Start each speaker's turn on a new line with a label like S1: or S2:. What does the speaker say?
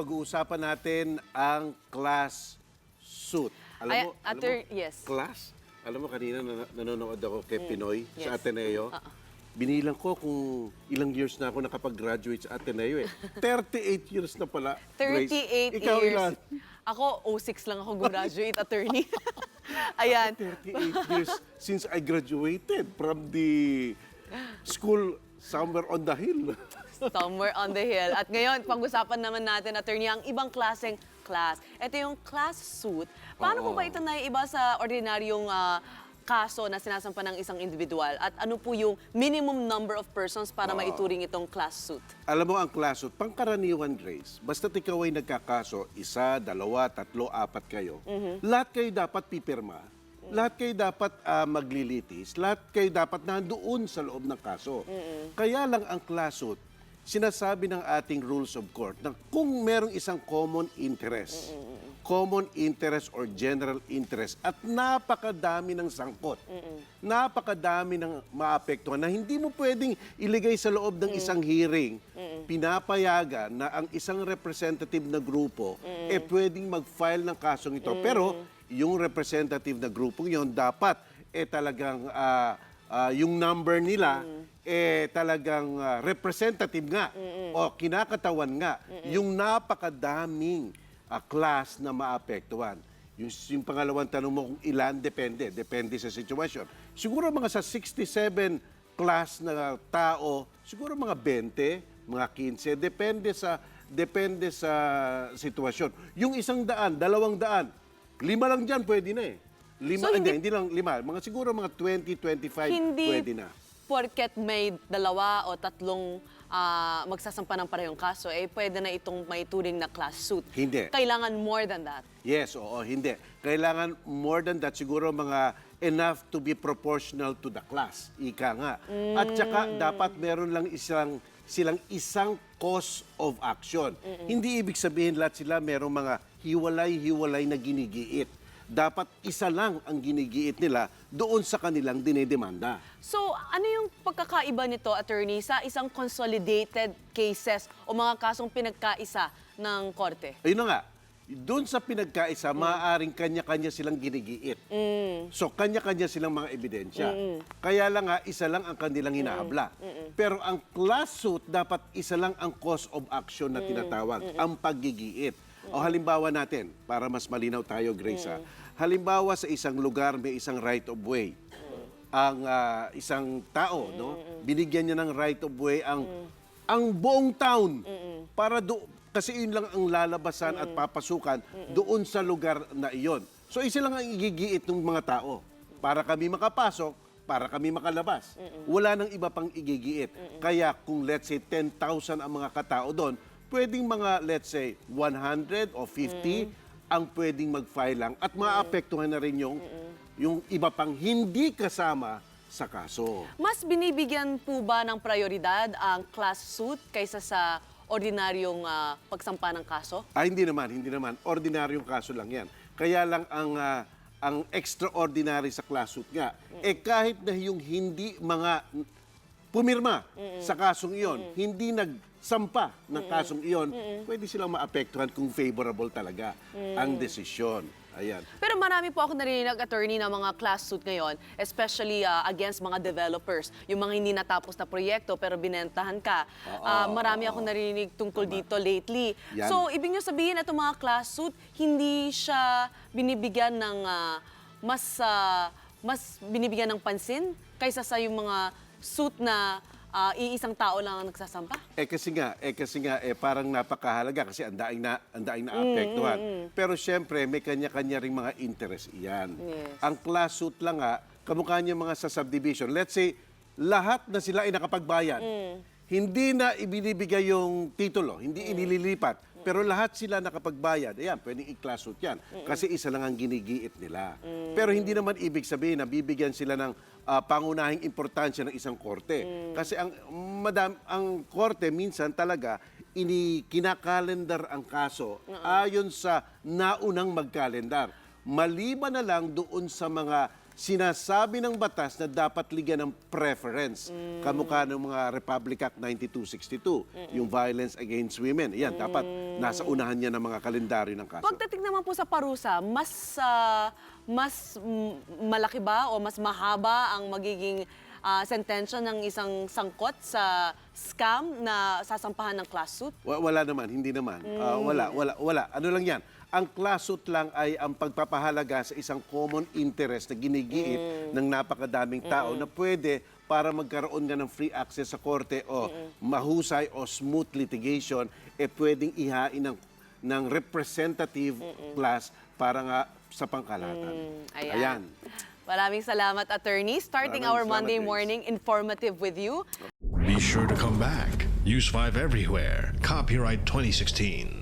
S1: pag-uusapan natin ang class suit. Alam mo,
S2: Yes.
S1: class? Alam mo, kanina nanonood ako kay Pinoy sa
S2: Yes.
S1: Ateneo. Binilang ko kung ilang years na ako nakapag-graduate sa Ateneo eh. 38 years na pala. Grace.
S2: 38
S1: Ikaw
S2: years.
S1: ilan?
S2: Ako, 06 lang ako graduate attorney. Ayan.
S1: 38 years since I graduated from the school somewhere on the hill.
S2: Somewhere on the hill. At ngayon, pag-usapan naman natin, attorney, ang ibang klaseng class. Ito yung class suit. Paano po ba ito naiiba sa ordinaryong kaso na sinasampa ng isang individual? At ano po yung minimum number of persons para maituring itong class suit?
S1: Alam mo ang class suit, pangkaraniwan, Grace, basta't ikaw ay nagkakaso, isa, dalawa, tatlo, apat kayo, lahat kayo dapat pipirma. Lahat kayo dapat maglilitis, lahat kayo dapat nandoon sa loob ng kaso. Kaya lang ang class suit, sinasabi ng ating rules of court na kung merong isang common interest or general interest at napakadami ng sangkot, napakadami ng maapektuhan na hindi mo pwedeng iligay sa loob ng isang hearing, pinapayagan na ang isang representative na grupo pwedeng mag-file ng kasong ito. Pero yung representative na grupong yon dapat talagang yung number nila talagang representative nga o kinakatawan nga yung napakadaming class na maapektuhan. Yung pangalawang tanong mo kung ilan, depende sa sitwasyon. Siguro mga sa 67 class na tao, siguro mga 20, mga 15, depende sa sitwasyon. Yung 100, 200, 5 lang dyan pwede na eh.
S2: So,
S1: hindi lang 5. Mga siguro mga 20, 25 pwede na.
S2: Porket may 2 o 3 magsasampa ng parehong kaso, pwede na itong maituring na class suit.
S1: Hindi.
S2: Kailangan more than that.
S1: Yes, oo, hindi. Kailangan more than that, siguro mga enough to be proportional to the class. Ika nga. At saka dapat meron lang silang isang cause of action. Hindi ibig sabihin lahat sila merong mga hiwalay-hiwalay na ginigiit. Dapat isa lang ang ginigiit nila doon sa kanilang dinedemanda.
S2: So, ano yung pagkakaiba nito, attorney, sa isang consolidated cases o mga kasong pinagkaisa ng korte?
S1: Ayun na nga, doon sa pinagkaisa, maaaring kanya-kanya silang ginigiit. So, kanya-kanya silang mga ebidensya. Kaya lang nga, isa lang ang kanilang hinahabla. Pero ang class suit, dapat isa lang ang cause of action na tinatawag, ang paggigiit. O halimbawa natin, para mas malinaw tayo, Grace, halimbawa sa isang lugar may isang right of way. Ang isang tao, no, binigyan niya ng right of way ang buong town para kasi yun lang ang lalabasan at papasukan doon sa lugar na iyon. So isa lang ang igigiit ng mga tao para kami makapasok, para kami makalabas. Wala nang iba pang igigiit. Kaya kung let's say 10,000 ang mga katao doon, pwedeng mga, let's say, 100 o 50 ang pwedeng mag-file lang at maapektuhan na rin yung iba pang hindi kasama sa kaso.
S2: Mas binibigyan po ba ng prioridad ang class suit kaysa sa ordinaryong pagsampa ng kaso?
S1: Hindi naman. Ordinaryong kaso lang yan. Kaya lang ang extraordinary sa class suit nga, kahit na yung hindi mga pumirma sa kasong iyon, hindi nagsampa ng kasong iyon, pwede silang maapektuhan kung favorable talaga ang desisyon. Ayan.
S2: Pero marami po ako narinig, attorney, na mga class suit ngayon, especially against mga developers, yung mga hindi natapos na proyekto pero binentahan ka. Marami ako narinig tungkol dito lately.
S1: Yan.
S2: So, ibig nyo sabihin, itong mga class suit, hindi siya binibigyan ng mas binibigyan ng pansin kaysa sa yung mga suit na iisang tao lang ang nagsasampa?
S1: Kasi nga, parang napakahalaga kasi ang daing na apektuhan. Pero siyempre, may kanya-kanya ring mga interest iyan.
S2: Yes.
S1: Ang class suit lang nga, kamukha niya mga sa subdivision. Let's say, lahat na sila ay nakapagbayad. Hindi na ibinibigay yung titulo, hindi inililipat. Pero lahat sila nakapagbayad. Ayan, pwedeng i-class suit yan. Kasi isa lang ang ginigiit nila. Pero hindi naman ibig sabihin na bibigyan sila ng pangunahing importansya ng isang korte. Kasi ang korte minsan talaga kinakalendar ang kaso ayon sa naunang magkalendar. Maliban na lang doon sa mga sinasabi ng batas na dapat ligyan ng preference. Kamukha ng mga Republic Act 9262, yung violence against women. Yan, dapat nasa unahan niya ng mga kalendaryo ng kaso.
S2: Pagdating naman po sa parusa, mas malaki ba o mas mahaba ang magiging sentensya ng isang sangkot sa scam na sasampahan ng class suit?
S1: Wala naman, hindi naman. Wala. Ano lang yan? Ang class suit lang ay ang pagpapahalaga sa isang common interest na ginigiit ng napakadaming tao na pwede para magkaroon nga ng free access sa korte o mahusay o smooth litigation, pwedeng ihain ng representative class para nga sa pangkalahatan. Ayan.
S2: Maraming salamat, attorney. Starting
S1: Maraming
S2: our
S1: salamat,
S2: Monday
S1: Grace.
S2: morning informative with you.
S3: Be sure to come back. Use 5 everywhere. Copyright 2016.